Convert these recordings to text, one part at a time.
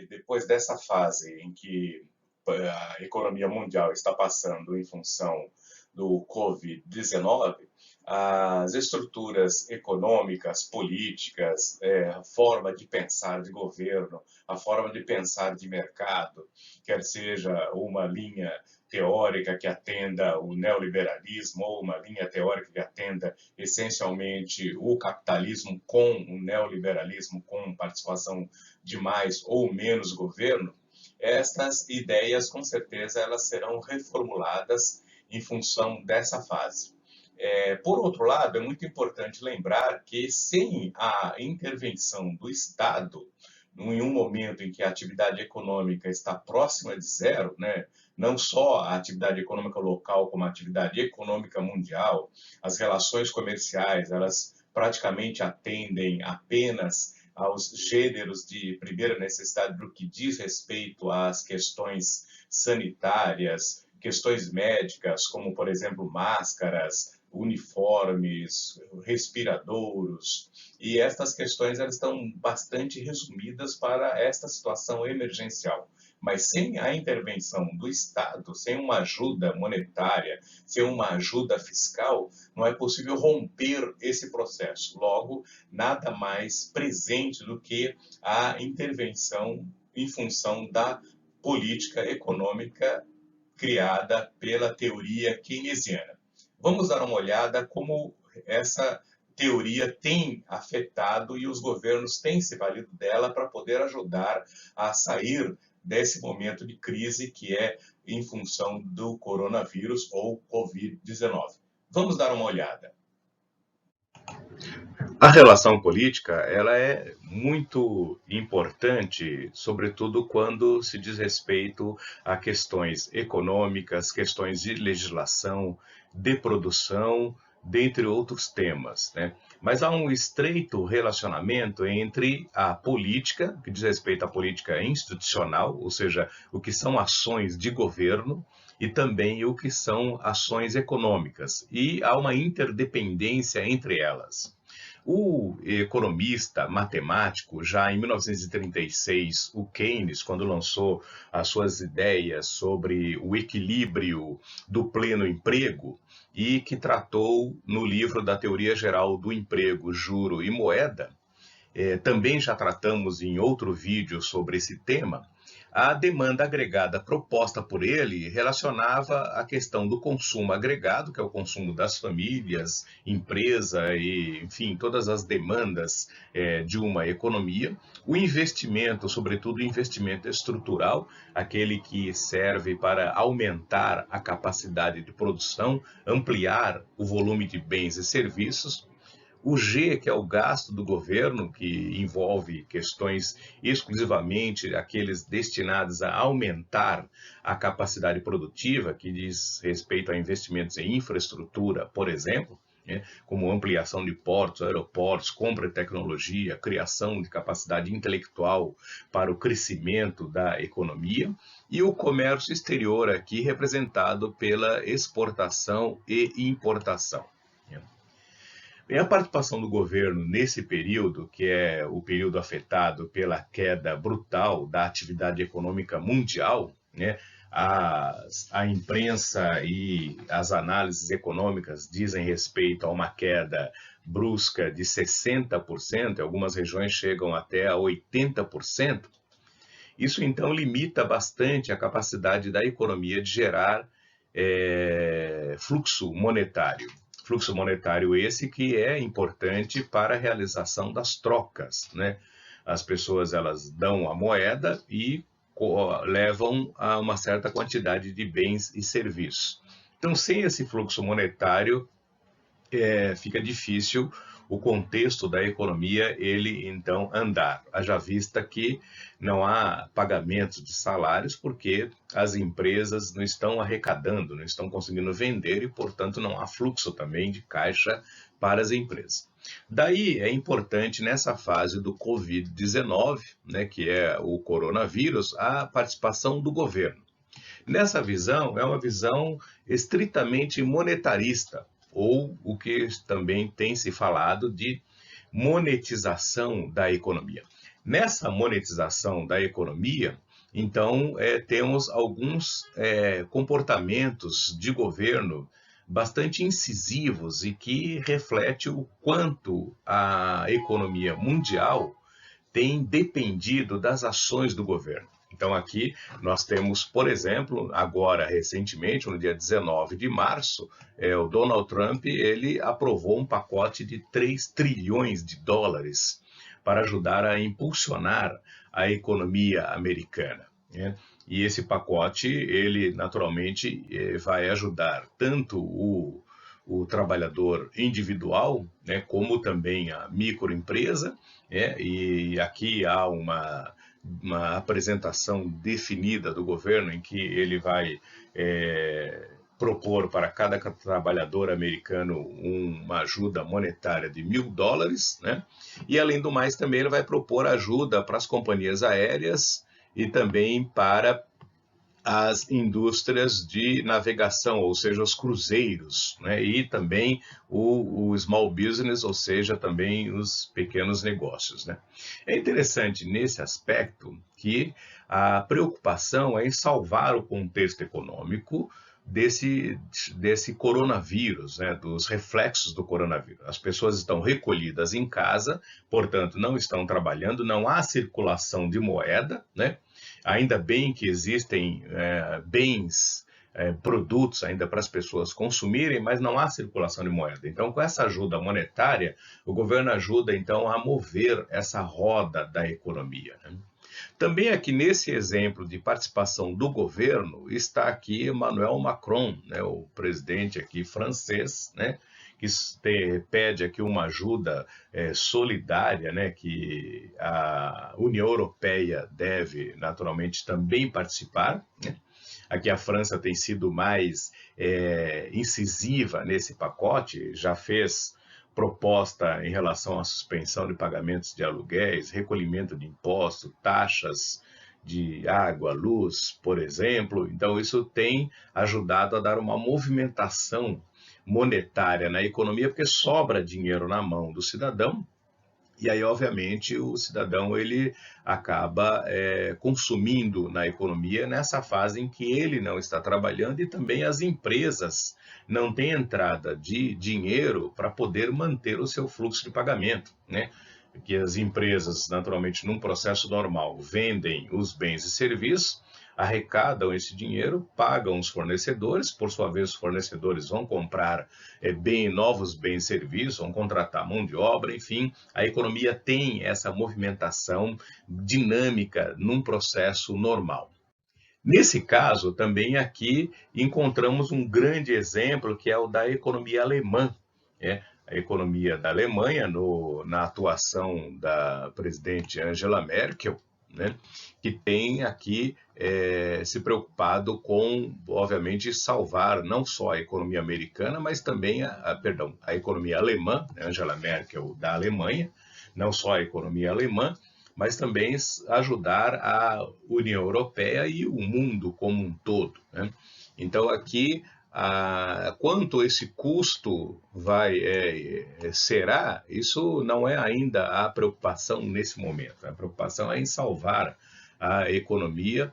que depois dessa fase em que a economia mundial está passando em função do Covid-19, as estruturas econômicas, políticas, a forma de pensar de governo, a forma de pensar de mercado, quer seja uma linha teórica que atenda o neoliberalismo ou uma linha teórica que atenda essencialmente o capitalismo com o neoliberalismo, com participação de mais ou menos governo, estas ideias, com certeza, elas serão reformuladas em função dessa fase. Por outro lado, é muito importante lembrar que sem a intervenção do Estado, em um momento em que a atividade econômica está próxima de zero, né? Não só a atividade econômica local, como a atividade econômica mundial, as relações comerciais, elas praticamente atendem apenas aos gêneros de primeira necessidade do que diz respeito às questões sanitárias, questões médicas, como, por exemplo, máscaras, uniformes, respiradouros, e estas questões elas estão bastante resumidas para esta situação emergencial. Mas sem a intervenção do Estado, sem uma ajuda monetária, sem uma ajuda fiscal, não é possível romper esse processo. Logo, nada mais presente do que a intervenção em função da política econômica criada pela teoria keynesiana. Vamos dar uma olhada como essa teoria tem afetado e os governos têm se valido dela para poder ajudar a sair desse momento de crise que é em função do coronavírus ou Covid-19. Vamos dar uma olhada. A relação política, ela é muito importante, sobretudo quando se diz respeito a questões econômicas, questões de legislação, de produção, dentre outros temas, né? Mas há um estreito relacionamento entre a política, que diz respeito à política institucional, ou seja, o que são ações de governo, e também o que são ações econômicas, e há uma interdependência entre elas. O economista matemático, já em 1936, o Keynes, quando lançou as suas ideias sobre o equilíbrio do pleno emprego, e que tratou no livro da Teoria Geral do Emprego, Juro e Moeda, também já tratamos em outro vídeo sobre esse tema. A demanda agregada proposta por ele relacionava a questão do consumo agregado, que é o consumo das famílias, empresa e, enfim, todas as demandas de uma economia. O investimento, sobretudo o investimento estrutural, aquele que serve para aumentar a capacidade de produção, ampliar o volume de bens e serviços. O G, que é o gasto do governo, que envolve questões exclusivamente aqueles destinados a aumentar a capacidade produtiva, que diz respeito a investimentos em infraestrutura, por exemplo, né, como ampliação de portos, aeroportos, compra de tecnologia, criação de capacidade intelectual para o crescimento da economia, e o comércio exterior aqui representado pela exportação e importação. E a participação do governo nesse período, que é o período afetado pela queda brutal da atividade econômica mundial, né? A imprensa e as análises econômicas dizem respeito a uma queda brusca de 60%, algumas regiões chegam até a 80%. Isso, então, limita bastante a capacidade da economia de gerar fluxo monetário. Fluxo monetário esse que é importante para a realização das trocas, né? As pessoas elas dão a moeda e levam a uma certa quantidade de bens e serviços. Então, sem esse fluxo monetário, fica difícil o contexto da economia ele então andar. Haja vista que não há pagamentos de salários porque as empresas não estão arrecadando, não estão conseguindo vender e, portanto, não há fluxo também de caixa para as empresas. Daí é importante nessa fase do Covid-19, né, que é o coronavírus, a participação do governo. Nessa visão, é uma visão estritamente monetarista, ou o que também tem se falado de monetização da economia. Nessa monetização da economia, então, temos alguns comportamentos de governo bastante incisivos e que reflete o quanto a economia mundial tem dependido das ações do governo. Então, aqui nós temos, por exemplo, agora recentemente, no dia 19 de março, o Donald Trump ele aprovou um pacote de 3 trilhões de dólares para ajudar a impulsionar a economia americana, né? E esse pacote, ele naturalmente vai ajudar tanto o trabalhador individual, né, como também a microempresa, né? E aqui há uma apresentação definida do governo em que ele vai propor para cada trabalhador americano uma ajuda monetária de $1.000, né? E além do mais também ele vai propor ajuda para as companhias aéreas e também para as indústrias de navegação, ou seja, os cruzeiros, né? E também o small business, ou seja, também os pequenos negócios, né? É interessante nesse aspecto que a preocupação é em salvar o contexto econômico desse coronavírus, né, dos reflexos do coronavírus. As pessoas estão recolhidas em casa, portanto, não estão trabalhando, não há circulação de moeda, né? Ainda bem que existem bens, produtos ainda para as pessoas consumirem, mas não há circulação de moeda. Então, com essa ajuda monetária, o governo ajuda, então, a mover essa roda da economia, né? Também aqui nesse exemplo de participação do governo está aqui Emmanuel Macron, né, o presidente aqui francês, né, que pede aqui uma ajuda solidária, né, que a União Europeia deve naturalmente também participar, né? Aqui a França tem sido mais incisiva nesse pacote, já fez proposta em relação à suspensão de pagamentos de aluguéis, recolhimento de impostos, taxas de água, luz, por exemplo. Então, isso tem ajudado a dar uma movimentação monetária na economia, porque sobra dinheiro na mão do cidadão. E aí, obviamente, o cidadão ele acaba consumindo na economia nessa fase em que ele não está trabalhando e também as empresas não têm entrada de dinheiro para poder manter o seu fluxo de pagamento, né? Que as empresas, naturalmente, num processo normal, vendem os bens e serviços, arrecadam esse dinheiro, pagam os fornecedores, por sua vez os fornecedores vão comprar novos bens e serviços, vão contratar mão de obra, enfim, a economia tem essa movimentação dinâmica num processo normal. Nesse caso, também aqui encontramos um grande exemplo que é o da economia alemã, né? A economia da Alemanha, na atuação da presidente Angela Merkel, né, que tem aqui se preocupado com, obviamente, salvar não só a economia americana, mas também a economia alemã, né, Angela Merkel da Alemanha, não só a economia alemã, mas também ajudar a União Europeia e o mundo como um todo, né? Então, aqui, quanto esse custo será, isso não é ainda a preocupação nesse momento. A preocupação é em salvar a economia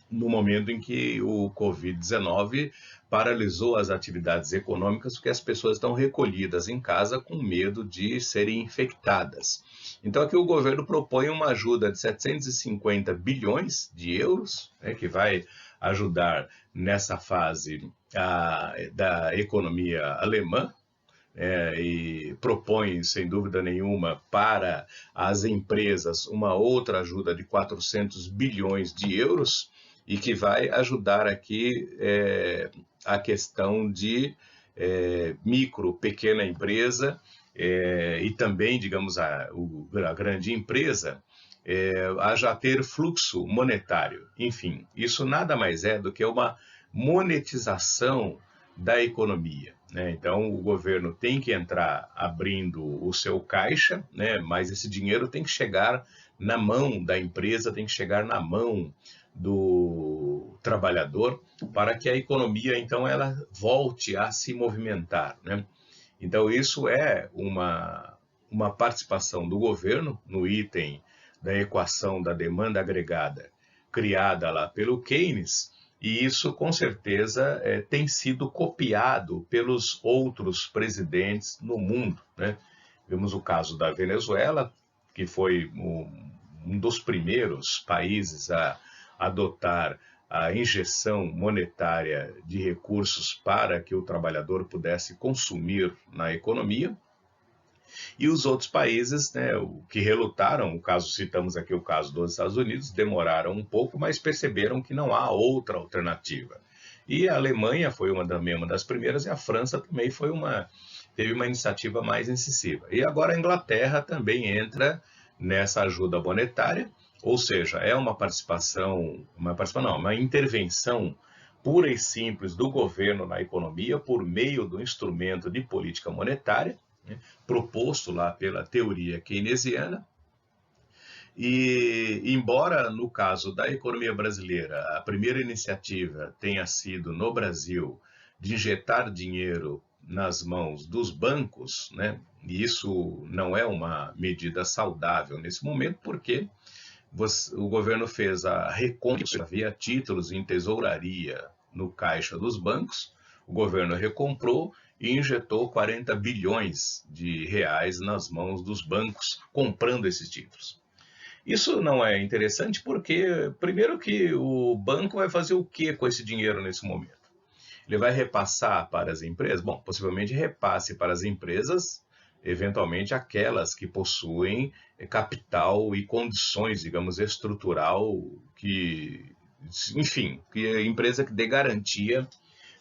no momento em que o Covid-19 paralisou as atividades econômicas, porque as pessoas estão recolhidas em casa com medo de serem infectadas. Então, aqui o governo propõe uma ajuda de 750 bilhões de euros, né, que vai ajudar nessa fase da economia alemã, e propõe, sem dúvida nenhuma, para as empresas uma outra ajuda de 400 bilhões de euros, e que vai ajudar aqui a questão de micro, pequena empresa e também, digamos, a grande empresa, a já ter fluxo monetário. Enfim, isso nada mais é do que uma monetização da economia, né? Então, o governo tem que entrar abrindo o seu caixa, né? Mas esse dinheiro tem que chegar na mão da empresa, tem que chegar na mão do trabalhador para que a economia, então, ela volte a se movimentar, né? Então, isso é uma participação do governo no item da equação da demanda agregada criada lá pelo Keynes, e isso com certeza tem sido copiado pelos outros presidentes no mundo, né? Vemos o caso da Venezuela, que foi um dos primeiros países a adotar a injeção monetária de recursos para que o trabalhador pudesse consumir na economia. E os outros países, né, o que relutaram, o caso, citamos aqui o caso dos Estados Unidos, demoraram um pouco, mas perceberam que não há outra alternativa. E a Alemanha foi também uma das primeiras, e a França também teve uma iniciativa mais incisiva. E agora a Inglaterra também entra nessa ajuda monetária, ou seja, é uma intervenção pura e simples do governo na economia por meio do instrumento de política monetária, né, proposto lá pela teoria keynesiana. E, embora no caso da economia brasileira, a primeira iniciativa tenha sido no Brasil de injetar dinheiro nas mãos dos bancos, né? E isso não é uma medida saudável nesse momento, porque o governo fez a recompra, havia títulos em tesouraria no caixa dos bancos, o governo recomprou e injetou 40 bilhões de reais nas mãos dos bancos, comprando esses títulos. Isso não é interessante porque, primeiro, que o banco vai fazer o que com esse dinheiro nesse momento? Ele vai repassar para as empresas? Bom, possivelmente repasse para as empresas, eventualmente aquelas que possuem capital e condições, digamos, estrutural, enfim, que a empresa que dê garantia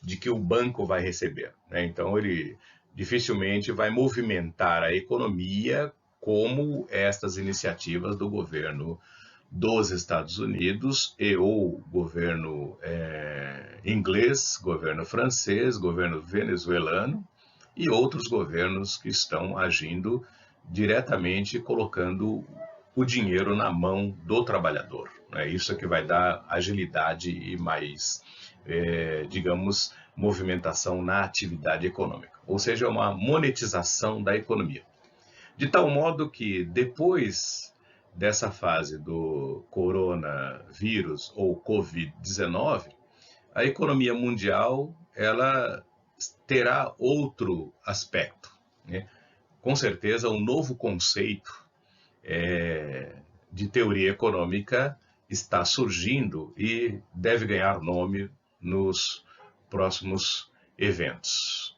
de que o banco vai receber, né? Então, ele dificilmente vai movimentar a economia como estas iniciativas do governo dos Estados Unidos e ou governo inglês, governo francês, governo venezuelano e outros governos que estão agindo diretamente, colocando o dinheiro na mão do trabalhador. É isso que vai dar agilidade e mais, digamos, movimentação na atividade econômica. Ou seja, uma monetização da economia. De tal modo que depois dessa fase do coronavírus ou Covid-19, a economia mundial ela terá outro aspecto, né? Com certeza, um novo conceito de teoria econômica está surgindo e deve ganhar nome nos próximos eventos.